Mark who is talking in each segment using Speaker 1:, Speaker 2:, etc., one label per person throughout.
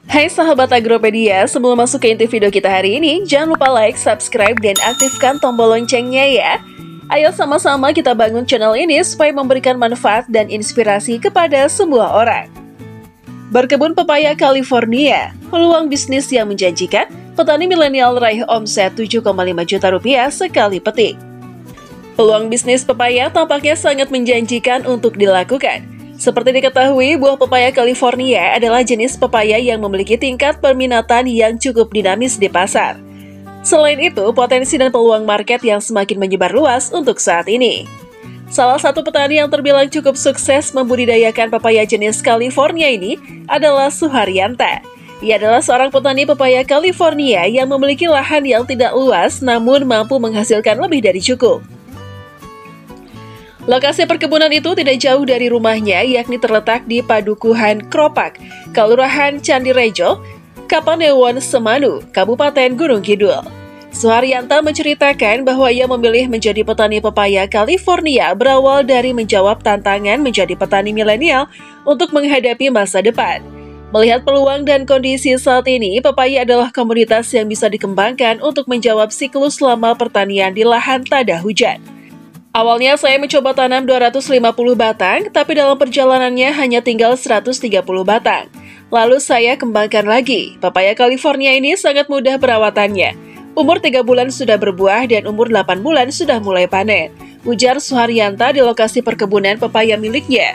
Speaker 1: Hai sahabat Agropedia, sebelum masuk ke inti video kita hari ini, jangan lupa like, subscribe, dan aktifkan tombol loncengnya ya. Ayo sama-sama kita bangun channel ini supaya memberikan manfaat dan inspirasi kepada semua orang. Berkebun pepaya California, peluang bisnis yang menjanjikan, petani milenial raih omset 7,5 juta rupiah sekali petik. Peluang bisnis pepaya tampaknya sangat menjanjikan untuk dilakukan. Seperti diketahui, buah pepaya California adalah jenis pepaya yang memiliki tingkat peminatan yang cukup dinamis di pasar. Selain itu, potensi dan peluang market yang semakin menyebar luas untuk saat ini. Salah satu petani yang terbilang cukup sukses membudidayakan pepaya jenis California ini adalah Suharyanta. Ia adalah seorang petani pepaya California yang memiliki lahan yang tidak luas namun mampu menghasilkan lebih dari cukup. Lokasi perkebunan itu tidak jauh dari rumahnya, yakni terletak di Padukuhan Kropak, Kelurahan Candirejo, Kapanewon, Semanu, Kabupaten Gunung Kidul. Suharyanta menceritakan bahwa ia memilih menjadi petani pepaya California berawal dari menjawab tantangan menjadi petani milenial untuk menghadapi masa depan. Melihat peluang dan kondisi saat ini, pepaya adalah komoditas yang bisa dikembangkan untuk menjawab siklus lama pertanian di lahan tada hujan. Awalnya saya mencoba tanam 250 batang, tapi dalam perjalanannya hanya tinggal 130 batang. Lalu saya kembangkan lagi. Pepaya California ini sangat mudah perawatannya. Umur 3 bulan sudah berbuah dan umur 8 bulan sudah mulai panen, ujar Suharyanta di lokasi perkebunan pepaya miliknya.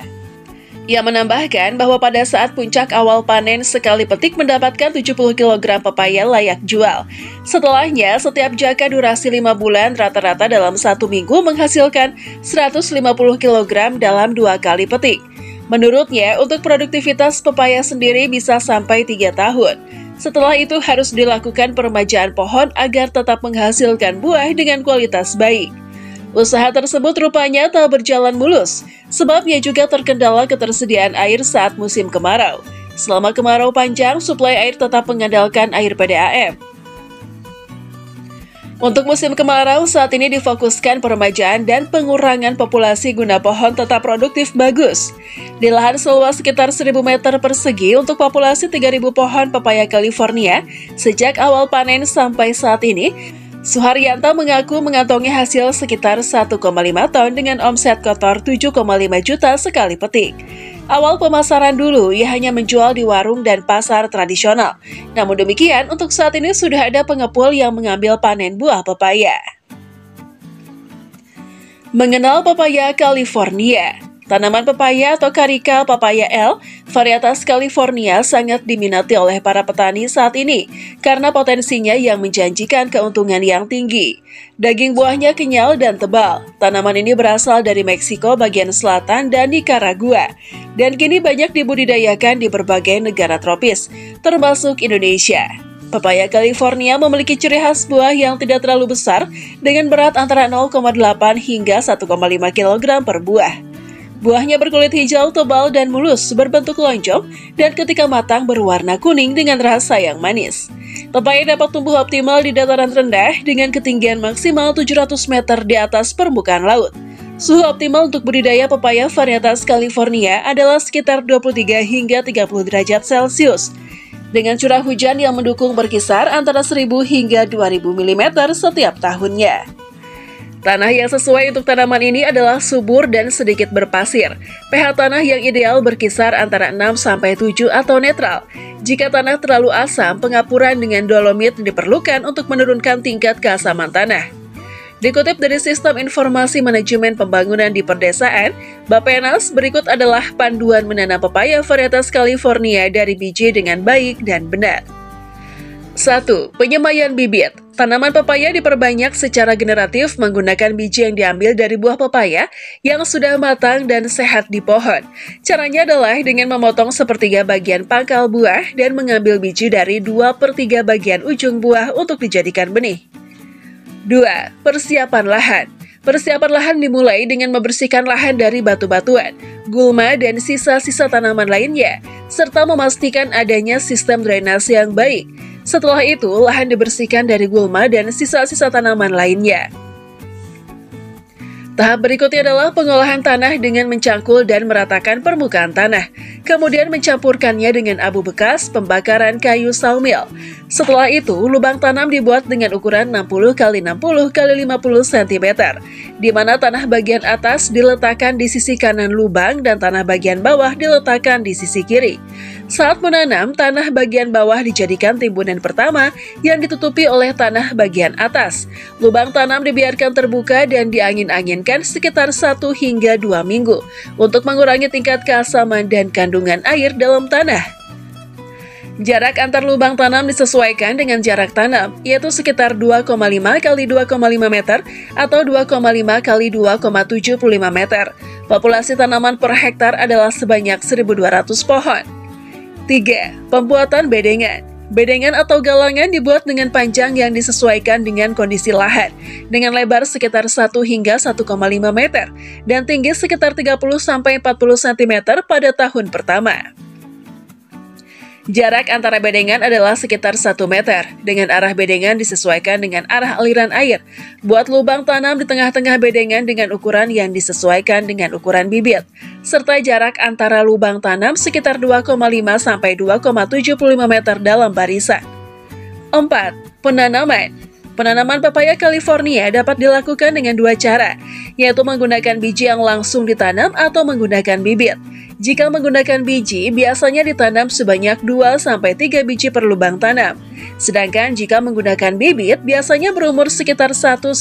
Speaker 1: Ia menambahkan bahwa pada saat puncak awal panen, sekali petik mendapatkan 70 kg pepaya layak jual. Setelahnya, setiap jaka durasi 5 bulan rata-rata dalam 1 minggu menghasilkan 150 kg dalam 2 kali petik. Menurutnya, untuk produktivitas pepaya sendiri bisa sampai 3 tahun. Setelah itu harus dilakukan peremajaan pohon agar tetap menghasilkan buah dengan kualitas baik. Usaha tersebut rupanya tak berjalan mulus, sebab ia juga terkendala ketersediaan air saat musim kemarau. Selama kemarau panjang, suplai air tetap mengandalkan air PDAM. Untuk musim kemarau, saat ini difokuskan peremajaan dan pengurangan populasi guna pohon tetap produktif bagus. Di lahan seluas sekitar 1.000 meter persegi untuk populasi 3.000 pohon pepaya California, sejak awal panen sampai saat ini, Suharyanta mengaku mengantongi hasil sekitar 1,5 ton dengan omset kotor 7,5 juta sekali petik. Awal pemasaran dulu, ia hanya menjual di warung dan pasar tradisional. Namun demikian, untuk saat ini sudah ada pengepul yang mengambil panen buah pepaya. Mengenal pepaya California. Tanaman pepaya atau Carica papaya L, varietas California sangat diminati oleh para petani saat ini karena potensinya yang menjanjikan keuntungan yang tinggi. Daging buahnya kenyal dan tebal. Tanaman ini berasal dari Meksiko bagian selatan dan Nicaragua, dan kini banyak dibudidayakan di berbagai negara tropis, termasuk Indonesia. Pepaya California memiliki ciri khas buah yang tidak terlalu besar dengan berat antara 0,8 hingga 1,5 kg per buah. Buahnya berkulit hijau tebal dan mulus, berbentuk lonjong, dan ketika matang berwarna kuning dengan rasa yang manis. Pepaya dapat tumbuh optimal di dataran rendah dengan ketinggian maksimal 700 meter di atas permukaan laut. Suhu optimal untuk budidaya pepaya varietas California adalah sekitar 23 hingga 30 derajat Celcius, dengan curah hujan yang mendukung berkisar antara 1.000 hingga 2.000 mm setiap tahunnya. Tanah yang sesuai untuk tanaman ini adalah subur dan sedikit berpasir. pH tanah yang ideal berkisar antara 6-7 atau netral. Jika tanah terlalu asam, pengapuran dengan dolomit diperlukan untuk menurunkan tingkat keasaman tanah. Dikutip dari Sistem Informasi Manajemen Pembangunan di Perdesaan, Bappenas, berikut adalah panduan menanam pepaya varietas California dari biji dengan baik dan benar. 1. Penyemaian bibit. Tanaman pepaya diperbanyak secara generatif menggunakan biji yang diambil dari buah pepaya yang sudah matang dan sehat di pohon. Caranya adalah dengan memotong sepertiga bagian pangkal buah dan mengambil biji dari 2/3 bagian ujung buah untuk dijadikan benih. 2. Persiapan lahan. Persiapan lahan dimulai dengan membersihkan lahan dari batu-batuan, gulma, dan sisa-sisa tanaman lainnya, serta memastikan adanya sistem drainase yang baik. Setelah itu, lahan dibersihkan dari gulma dan sisa-sisa tanaman lainnya. Tahap berikutnya adalah pengolahan tanah dengan mencangkul dan meratakan permukaan tanah, kemudian mencampurkannya dengan abu bekas pembakaran kayu sawmill. Setelah itu, lubang tanam dibuat dengan ukuran 60 x 60 x 50 cm, di mana tanah bagian atas diletakkan di sisi kanan lubang dan tanah bagian bawah diletakkan di sisi kiri. Saat menanam, tanah bagian bawah dijadikan timbunan pertama yang ditutupi oleh tanah bagian atas. Lubang tanam dibiarkan terbuka dan diangin-anginkan sekitar 1 hingga 2 minggu untuk mengurangi tingkat keasaman dan kandungan air dalam tanah. Jarak antar lubang tanam disesuaikan dengan jarak tanam, yaitu sekitar 2,5 x 2,5 meter atau 2,5 x 2,75 meter. Populasi tanaman per hektar adalah sebanyak 1.200 pohon. 3. Pembuatan bedengan. Bedengan atau galangan dibuat dengan panjang yang disesuaikan dengan kondisi lahan, dengan lebar sekitar 1 hingga 1,5 meter, dan tinggi sekitar 30-40 cm pada tahun pertama. Jarak antara bedengan adalah sekitar 1 meter, dengan arah bedengan disesuaikan dengan arah aliran air. Buat lubang tanam di tengah-tengah bedengan dengan ukuran yang disesuaikan dengan ukuran bibit, serta jarak antara lubang tanam sekitar 2,5 sampai 2,75 meter dalam barisan. 4. Penanaman. Penanaman pepaya California dapat dilakukan dengan 2 cara, yaitu menggunakan biji yang langsung ditanam atau menggunakan bibit. Jika menggunakan biji, biasanya ditanam sebanyak 2-3 biji per lubang tanam. Sedangkan jika menggunakan bibit, biasanya berumur sekitar 1-1,5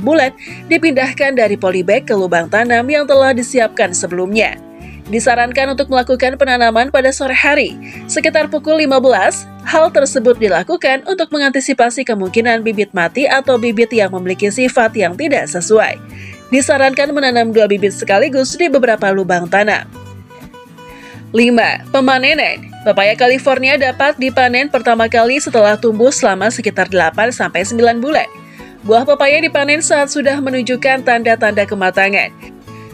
Speaker 1: bulan dipindahkan dari polybag ke lubang tanam yang telah disiapkan sebelumnya. Disarankan untuk melakukan penanaman pada sore hari, sekitar pukul 15. Hal tersebut dilakukan untuk mengantisipasi kemungkinan bibit mati atau bibit yang memiliki sifat yang tidak sesuai. Disarankan menanam 2 bibit sekaligus di beberapa lubang tanam. 5. Pemanenan. Pepaya California dapat dipanen pertama kali setelah tumbuh selama sekitar 8-9 bulan. Buah pepaya dipanen saat sudah menunjukkan tanda-tanda kematangan,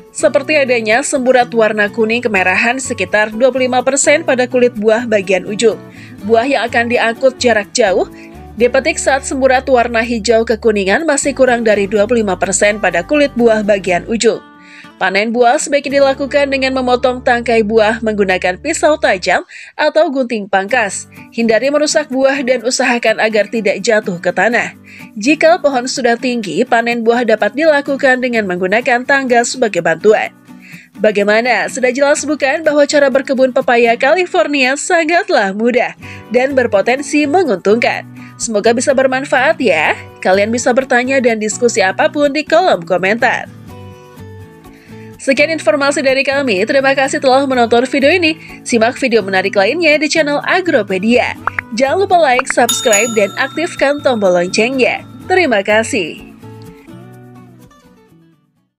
Speaker 1: seperti adanya semburat warna kuning kemerahan sekitar 25% pada kulit buah bagian ujung. Buah yang akan diangkut jarak jauh dipetik saat semburat warna hijau kekuningan masih kurang dari 25% pada kulit buah bagian ujung. Panen buah sebaiknya dilakukan dengan memotong tangkai buah menggunakan pisau tajam atau gunting pangkas. Hindari merusak buah dan usahakan agar tidak jatuh ke tanah. Jika pohon sudah tinggi, panen buah dapat dilakukan dengan menggunakan tangga sebagai bantuan. Bagaimana? Sudah jelas bukan bahwa cara berkebun pepaya California sangatlah mudah dan berpotensi menguntungkan? Semoga bisa bermanfaat ya. Kalian bisa bertanya dan diskusi apapun di kolom komentar. Sekian informasi dari kami, terima kasih telah menonton video ini. Simak video menarik lainnya di channel Agropedia. Jangan lupa like, subscribe, dan aktifkan tombol loncengnya. Terima kasih.